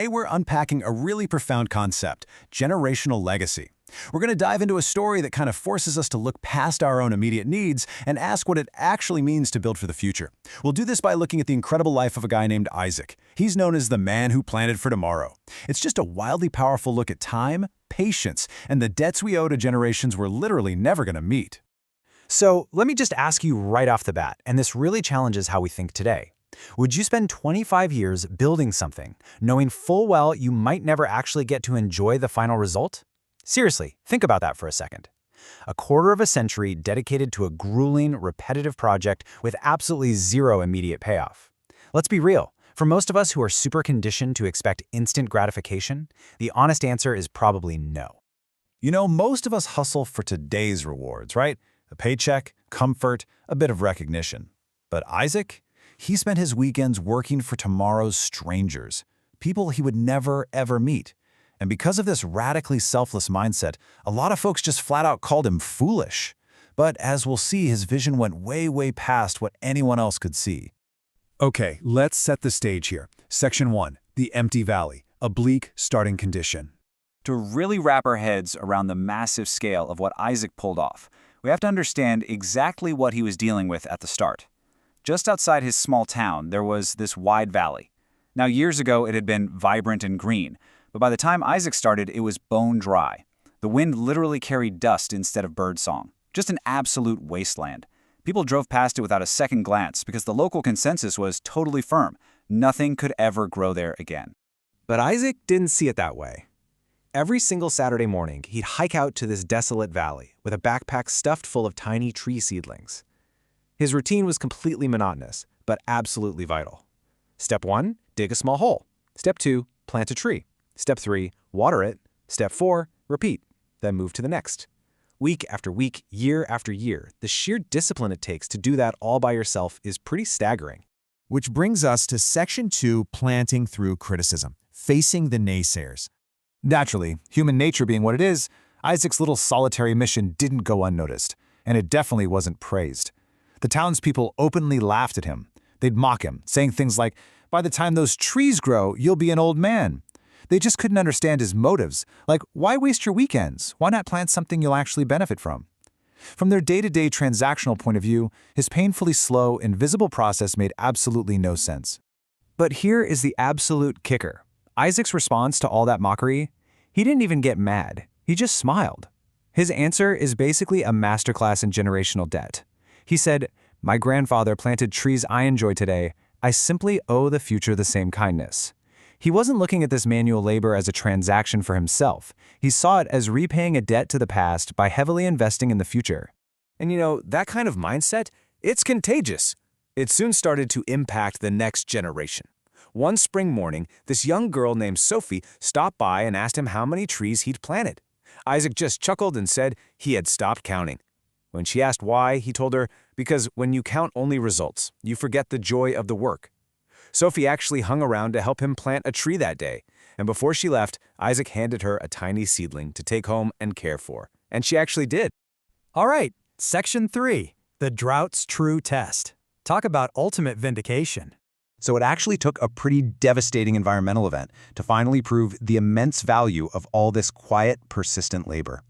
Today we're unpacking a really profound concept, generational legacy. We're going to dive into a story that kind of forces us to look past our own immediate needs and ask what it actually means to build for the future. We'll do this by looking at the incredible life of a guy named Isaac. He's known as the man who planted for tomorrow. It's just a wildly powerful look at time, patience, and the debts we owe to generations we're literally never going to meet. So let me just ask you right off the bat, and this really challenges how we think today. Would you spend 25 years building something, knowing full well you might never actually get to enjoy the final result? Seriously, think about that for a second. A quarter of a century dedicated to a grueling, repetitive project with absolutely zero immediate payoff. Let's be real. For most of us who are super conditioned to expect instant gratification, the honest answer is probably no. You know, most of us hustle for today's rewards, right? A paycheck, comfort, a bit of recognition. But Isaac? He spent his weekends working for tomorrow's strangers, people he would never, ever meet. And because of this radically selfless mindset, a lot of folks just flat out called him foolish. But as we'll see, his vision went way, way past what anyone else could see. Okay, let's set the stage here. Section 1, the empty valley, a bleak starting condition. To really wrap our heads around the massive scale of what Isaac pulled off, we have to understand exactly what he was dealing with at the start. Just outside his small town, there was this wide valley. Now, years ago, it had been vibrant and green, but by the time Isaac started, it was bone dry. The wind literally carried dust instead of birdsong. Just an absolute wasteland. People drove past it without a second glance because the local consensus was totally firm. Nothing could ever grow there again. But Isaac didn't see it that way. Every single Saturday morning, he'd hike out to this desolate valley with a backpack stuffed full of tiny tree seedlings. His routine was completely monotonous, but absolutely vital. Step 1, dig a small hole. Step 2, plant a tree. Step 3, water it. Step 4, repeat. Then move to the next. Week after week, year after year, the sheer discipline it takes to do that all by yourself is pretty staggering. Which brings us to Section 2, planting through criticism, facing the naysayers. Naturally, human nature being what it is, Isaac's little solitary mission didn't go unnoticed, and it definitely wasn't praised. The townspeople openly laughed at him. They'd mock him, saying things like, "By the time those trees grow, you'll be an old man." They just couldn't understand his motives, like, why waste your weekends? Why not plant something you'll actually benefit from? From their day-to-day transactional point of view, his painfully slow, invisible process made absolutely no sense. But here is the absolute kicker. Isaac's response to all that mockery, he didn't even get mad. He just smiled. His answer is basically a masterclass in generational debt. He said, "My grandfather planted trees I enjoy today. I simply owe the future the same kindness." He wasn't looking at this manual labor as a transaction for himself. He saw it as repaying a debt to the past by heavily investing in the future. And you know, that kind of mindset, it's contagious. It soon started to impact the next generation. One spring morning, this young girl named Sophie stopped by and asked him how many trees he'd planted. Isaac just chuckled and said he had stopped counting. When she asked why, he told her, "Because when you count only results, you forget the joy of the work." Sophie actually hung around to help him plant a tree that day, and before she left, Isaac handed her a tiny seedling to take home and care for, and she actually did. All right, Section 3, the drought's true test. Talk about ultimate vindication. So it actually took a pretty devastating environmental event to finally prove the immense value of all this quiet, persistent labor.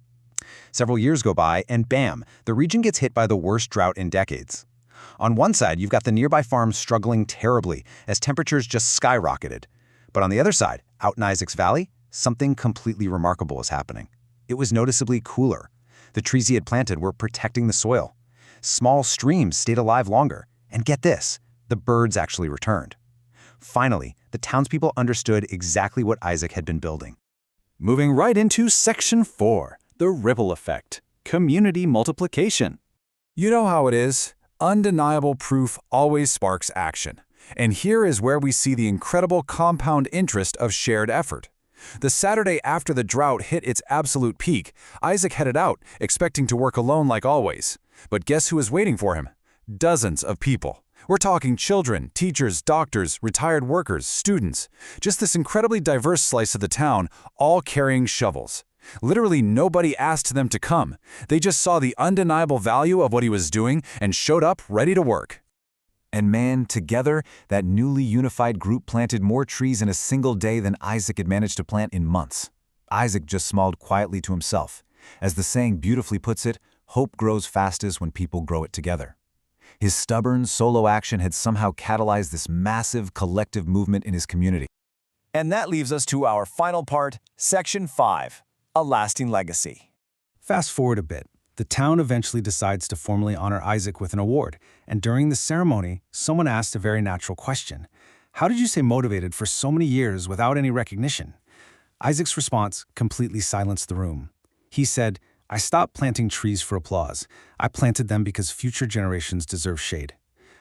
Several years go by, and bam, the region gets hit by the worst drought in decades. On one side, you've got the nearby farms struggling terribly as temperatures just skyrocketed. But on the other side, out in Isaac's Valley, something completely remarkable was happening. It was noticeably cooler. The trees he had planted were protecting the soil. Small streams stayed alive longer. And get this, the birds actually returned. Finally, the townspeople understood exactly what Isaac had been building. Moving right into Section 4, the ripple effect, community multiplication. You know how it is. Undeniable proof always sparks action. And here is where we see the incredible compound interest of shared effort. The Saturday after the drought hit its absolute peak, Isaac headed out, expecting to work alone like always. But guess who was waiting for him? Dozens of people. We're talking children, teachers, doctors, retired workers, students. Just this incredibly diverse slice of the town, all carrying shovels. Literally nobody asked them to come. They just saw the undeniable value of what he was doing and showed up ready to work. And man, together, that newly unified group planted more trees in a single day than Isaac had managed to plant in months. Isaac just smiled quietly to himself. As the saying beautifully puts it, hope grows fastest when people grow it together. His stubborn, solo action had somehow catalyzed this massive, collective movement in his community. And that leaves us to our final part, Section 5, a lasting legacy. Fast forward a bit. The town eventually decides to formally honor Isaac with an award, and during the ceremony, someone asked a very natural question. How did you stay motivated for so many years without any recognition? Isaac's response completely silenced the room. He said, I stopped planting trees for applause. I planted them because future generations deserve shade.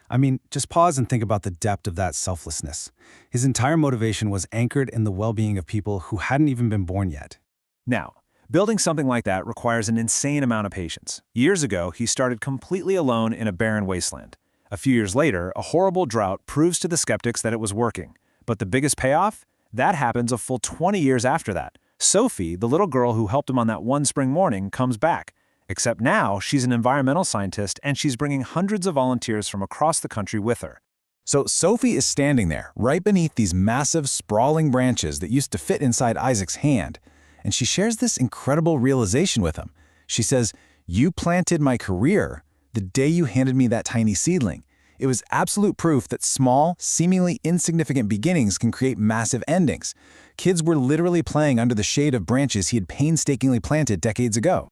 I mean, just pause and think about the depth of that selflessness. His entire motivation was anchored in the well-being of people who hadn't even been born yet. Now, building something like that requires an insane amount of patience. Years ago, he started completely alone in a barren wasteland. A few years later, a horrible drought proves to the skeptics that it was working. But the biggest payoff? That happens a full 20 years after that. Sophie, the little girl who helped him on that one spring morning, comes back. Except now, she's an environmental scientist and she's bringing hundreds of volunteers from across the country with her. So Sophie is standing there, right beneath these massive, sprawling branches that used to fit inside Isaac's hand. And she shares this incredible realization with him. She says, "You planted my career the day you handed me that tiny seedling." It was absolute proof that small, seemingly insignificant beginnings can create massive endings. Kids were literally playing under the shade of branches he had painstakingly planted decades ago.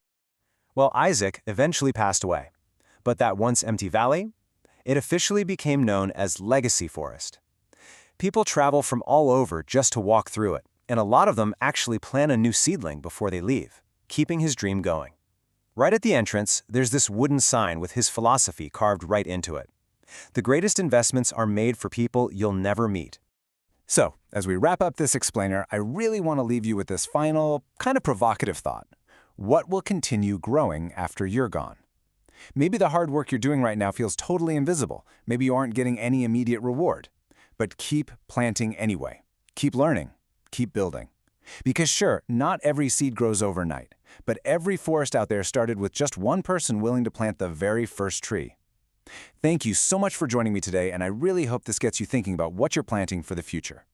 Well, Isaac eventually passed away, but that once empty valley, it officially became known as Legacy Forest. People travel from all over just to walk through it, and a lot of them actually plant a new seedling before they leave, keeping his dream going. Right at the entrance, there's this wooden sign with his philosophy carved right into it. The greatest investments are made for people you'll never meet. So, as we wrap up this explainer, I really want to leave you with this final, kind of provocative thought. What will continue growing after you're gone? Maybe the hard work you're doing right now feels totally invisible. Maybe you aren't getting any immediate reward. But keep planting anyway. Keep learning. Keep building. Because sure, not every seed grows overnight, but every forest out there started with just one person willing to plant the very first tree. Thank you so much for joining me today, and I really hope this gets you thinking about what you're planting for the future.